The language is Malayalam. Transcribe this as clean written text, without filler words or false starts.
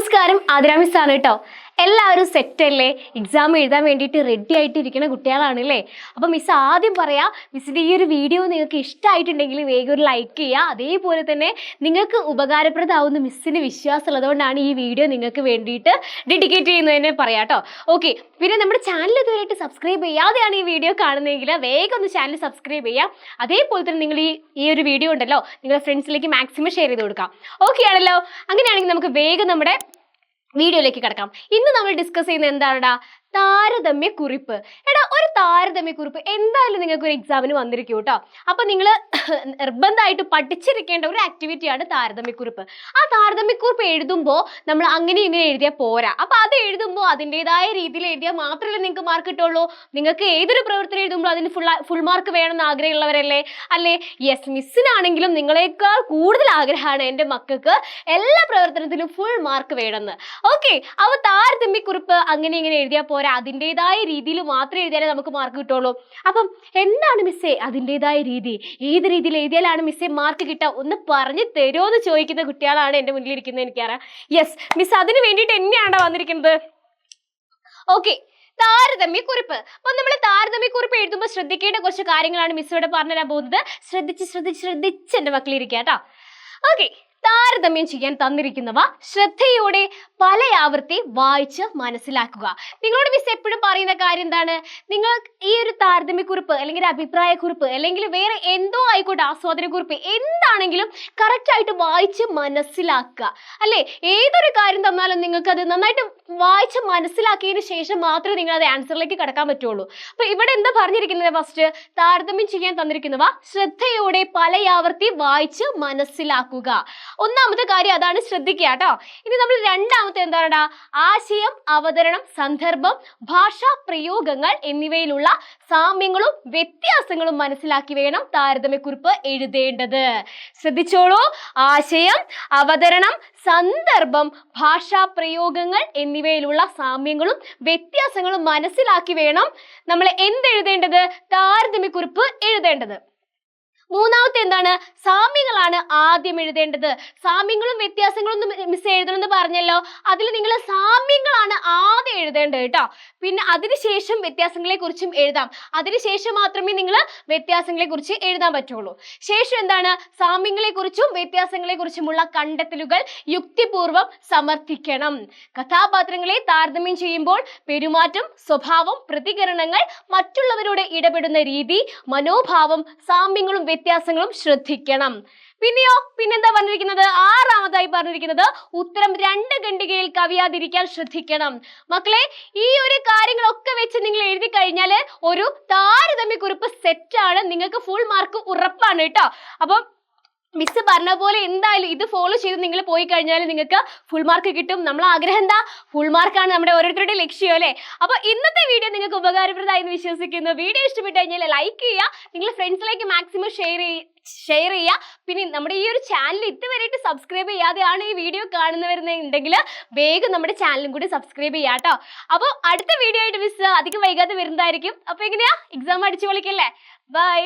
നമസ്കാരം, ആതിര മിസ് ആണ് കേട്ടോ. എല്ലാവരും സെറ്റല്ലേ? എക്സാം എഴുതാൻ വേണ്ടിയിട്ട് റെഡി ആയിട്ടിരിക്കുന്ന കുട്ടികളാണല്ലേ? അപ്പോൾ മിസ് ആദ്യം പറയാം, മിസ്സിൻ്റെ ഈ ഒരു വീഡിയോ നിങ്ങൾക്ക് ഇഷ്ടമായിട്ടുണ്ടെങ്കിൽ വേഗം ഒരു ലൈക്ക് ചെയ്യുക. അതേപോലെ തന്നെ നിങ്ങൾക്ക് ഉപകാരപ്രദമാവുന്ന മിസ്സിന് വിശ്വാസമുള്ളതുകൊണ്ടാണ് ഈ വീഡിയോ നിങ്ങൾക്ക് വേണ്ടിയിട്ട് ഡെഡിക്കേറ്റ് ചെയ്യുന്നതിനെ പറയാം കേട്ടോ. ഓക്കെ, പിന്നെ നമ്മുടെ ചാനൽ ഇതുവരെയായിട്ട് സബ്സ്ക്രൈബ് ചെയ്യാതെയാണ് ഈ വീഡിയോ കാണുന്നതെങ്കിൽ വേഗം ഒന്ന് ചാനൽ സബ്സ്ക്രൈബ് ചെയ്യാം. അതേപോലെ തന്നെ നിങ്ങൾ ഈ ഒരു വീഡിയോ ഉണ്ടല്ലോ നിങ്ങളുടെ ഫ്രണ്ട്സിലേക്ക് മാക്സിമം ഷെയർ ചെയ്ത് കൊടുക്കാം. ഓക്കെ ആണല്ലോ? അങ്ങനെയാണെങ്കിൽ നമുക്ക് വേഗം നമ്മുടെ വീഡിയോയിലേക്ക് കിടക്കാം. ഇന്ന് നമ്മൾ ഡിസ്കസ് ചെയ്യുന്നത് എന്താണെടാ? താരതമ്യ കുറിപ്പ്. എടാ, ഒരു താരതമ്യ കുറിപ്പ് എന്തായാലും നിങ്ങൾക്ക് ഒരു എക്സാമിന് വന്നിരിക്കും കേട്ടോ. അപ്പൊ നിങ്ങൾ നിർബന്ധമായിട്ട് പഠിച്ചിരിക്കേണ്ട ഒരു ആക്ടിവിറ്റിയാണ് താരതമ്യക്കുറിപ്പ്. ആ താരതമ്യക്കുറിപ്പ് എഴുതുമ്പോൾ നമ്മൾ അങ്ങനെ ഇങ്ങനെ എഴുതിയാൽ പോരാ. അപ്പൊ അത് എഴുതുമ്പോൾ അതിൻ്റെതായ രീതിയിൽ എഴുതിയാൽ മാത്രമല്ലേ നിങ്ങൾക്ക് മാർക്ക് കിട്ടുള്ളൂ. നിങ്ങൾക്ക് ഏതൊരു പ്രവർത്തനം എഴുതുമ്പോൾ അതിന് ഫുൾ മാർക്ക് വേണമെന്ന് ആഗ്രഹമുള്ളവരല്ലേ? അല്ലേ? യെസ്, മിസ്സിനാണെങ്കിലും നിങ്ങളെക്കാൾ കൂടുതൽ ആഗ്രഹമാണ് എൻ്റെ മക്കൾക്ക് എല്ലാ പ്രവർത്തനത്തിലും ഫുൾ മാർക്ക് വേണമെന്ന്. ഓക്കെ, അപ്പൊ താരതമ്യക്കുറിപ്പ് അങ്ങനെ ഇങ്ങനെ എഴുതിയാൽ പോരാ, അതിൻ്റെതായ രീതിയിൽ മാത്രമേ എഴുതിയാലേ നമുക്ക് മാർക്ക് കിട്ടുള്ളൂ. അപ്പം എന്താണ് മിസ്സേ അതിൻ്റെതായ രീതി? ഏത് രീതിയിൽ എഴുതിയാലാണ് മിസ്സേ മാർക്ക് കിട്ടുക? ഒന്ന് പറഞ്ഞു തരുമോ എന്ന് ചോദിക്കുന്ന കുട്ടികളാണ് എൻ്റെ മുന്നിലിരിക്കുന്നത്, എനിക്കറിയാം. യെസ് മിസ്, അതിന് വേണ്ടിയിട്ട് തന്നെയാണ് വന്നിരിക്കുന്നത്. ഓക്കെ, താരതമ്യക്കുറിപ്പ്. അപ്പൊ നമ്മൾ താരതമ്യക്കുറിപ്പ് എഴുതുമ്പോൾ ശ്രദ്ധിക്കേണ്ട കുറച്ച് കാര്യങ്ങളാണ് മിസ് ഇവിടെ പറഞ്ഞു തരാൻ പോകുന്നത്. ശ്രദ്ധിച്ച് എൻ്റെ മക്കളിരിക്കുക കേട്ടോ. ഓക്കെ, താരതമ്യം ചെയ്യാൻ തന്നിരിക്കുന്നവ ശ്രദ്ധയോടെ പല ആവർത്തി വായിച്ച് മനസ്സിലാക്കുക. നിങ്ങളോട് മിസ് എപ്പോഴും പറയുന്ന കാര്യം എന്താണ്? നിങ്ങൾ ഈ ഒരു താരതമ്യക്കുറിപ്പ് അല്ലെങ്കിൽ അഭിപ്രായക്കുറിപ്പ് അല്ലെങ്കിൽ വേറെ എന്തോ ആയിക്കോട്ടെ, ആസ്വാദനക്കുറിപ്പ് എന്താണെങ്കിലും കറക്റ്റ് ആയിട്ട് വായിച്ച് മനസ്സിലാക്കുക അല്ലേ? ഏതൊരു കാര്യം തന്നാലും നിങ്ങൾക്ക് അത് നന്നായിട്ട് വായിച്ച് മനസ്സിലാക്കിയതിന് ശേഷം മാത്രമേ നിങ്ങൾ അത് ആൻസറിലേക്ക് കടക്കാൻ പറ്റുള്ളൂ. അപ്പൊ ഇവിടെ എന്താ പറഞ്ഞിരിക്കുന്നത്? ഫസ്റ്റ് താരതമ്യം ചെയ്യാൻ തന്നിരിക്കുന്നവ ശ്രദ്ധയോടെ പല ആവർത്തി വായിച്ച് മനസ്സിലാക്കുക. ഒന്നാമത്തെ കാര്യം അതാണ്, ശ്രദ്ധിക്കുക കേട്ടോ. ഇനി നമ്മൾ രണ്ടാമത്തെ എന്താണെടാ? ആശയം, അവതരണം, സന്ദർഭം, ഭാഷാ പ്രയോഗങ്ങൾ എന്നിവയിലുള്ള സാമ്യങ്ങളും വ്യത്യാസങ്ങളും മനസ്സിലാക്കി വേണം താരതമ്യക്കുറിപ്പ് എഴുതേണ്ടത്. ശ്രദ്ധിച്ചോളൂ, ആശയം, അവതരണം, സന്ദർഭം, ഭാഷാ പ്രയോഗങ്ങൾ എന്നിവയിലുള്ള സാമ്യങ്ങളും വ്യത്യാസങ്ങളും മനസ്സിലാക്കി വേണം നമ്മൾ എന്തെഴുതേണ്ടത്? താരതമ്യക്കുറിപ്പ് എഴുതേണ്ടത്. മൂന്നാമത്തെ എന്താണ്? സാമ്യങ്ങളാണ് ആദ്യം എഴുതേണ്ടത്. സാമ്യങ്ങളും വ്യത്യാസങ്ങളും മിസ് എഴുതണമെന്ന് പറഞ്ഞല്ലോ, അതിൽ നിങ്ങൾ സാമ്യങ്ങളാണ് ആദ്യം എഴുതേണ്ടത് കേട്ടോ. പിന്നെ അതിനുശേഷം വ്യത്യാസങ്ങളെ കുറിച്ചും എഴുതാം. അതിനുശേഷം മാത്രമേ നിങ്ങൾ വ്യത്യാസങ്ങളെ കുറിച്ച് എഴുതാൻ പറ്റുള്ളൂ. ശേഷം എന്താണ്? സാമ്യങ്ങളെ കുറിച്ചും വ്യത്യാസങ്ങളെ കുറിച്ചുമുള്ള കണ്ടെത്തലുകൾ യുക്തിപൂർവം സമർത്ഥിക്കണം. കഥാപാത്രങ്ങളെ താരതമ്യം ചെയ്യുമ്പോൾ പെരുമാറ്റം, സ്വഭാവം, പ്രതികരണങ്ങൾ, മറ്റുള്ളവരോട് ഇടപെടുന്ന രീതി, മനോഭാവം, സാമ്യങ്ങളും വ്യത്യാസങ്ങളും ശ്രദ്ധിക്കണം. പിന്നെന്താ പറഞ്ഞിരിക്കുന്നത്? ആറാമതായി പറഞ്ഞിരിക്കുന്നത് ഉത്തരം 2 ഖണ്ഡികയിൽ കവിയാതിരിക്കാൻ ശ്രദ്ധിക്കണം. മക്കളെ, ഈ ഒരു കാര്യങ്ങളൊക്കെ വെച്ച് നിങ്ങൾ എഴുതി കഴിഞ്ഞാൽ ഒരു താരതമ്യക്കുറിപ്പ് സെറ്റാണ്. നിങ്ങൾക്ക് ഫുൾ മാർക്ക് ഉറപ്പാണ് കേട്ടോ. അപ്പം മിസ് പറഞ്ഞ പോലെ എന്തായാലും ഇത് ഫോളോ ചെയ്ത് നിങ്ങൾ പോയി കഴിഞ്ഞാൽ നിങ്ങൾക്ക് ഫുൾ മാർക്ക് കിട്ടും. നമ്മൾ ആഗ്രഹം എന്താ? ഫുൾ മാർക്കാണ് നമ്മുടെ ഓരോരുത്തരുടെ ലക്ഷ്യം അല്ലേ? അപ്പൊ ഇന്നത്തെ വീഡിയോ നിങ്ങൾക്ക് ഉപകാരപ്രദമായി എന്ന് വിശ്വസിക്കുന്നു. വീഡിയോ ഇഷ്ടപ്പെട്ട് കഴിഞ്ഞാൽ ലൈക്ക് ചെയ്യുക, നിങ്ങളുടെ ഫ്രണ്ട്സിലേക്ക് മാക്സിമം ഷെയർ ചെയ്യുക. പിന്നെ നമ്മുടെ ഈ ഒരു ചാനൽ ഇതുവരെയായിട്ട് സബ്സ്ക്രൈബ് ചെയ്യാതെയാണ് ഈ വീഡിയോ കാണുന്നവരുണ്ടെങ്കിൽ വേഗം നമ്മുടെ ചാനലും കൂടി സബ്സ്ക്രൈബ് ചെയ്യാം കേട്ടോ. അപ്പോൾ അടുത്ത വീഡിയോ ആയിട്ട് മിസ് അധികം വൈകാതെ വരുന്നതായിരിക്കും. അപ്പോൾ എങ്ങനെയാ, എക്സാം അടിച്ചു പൊളിക്കല്ലേ? ബൈ.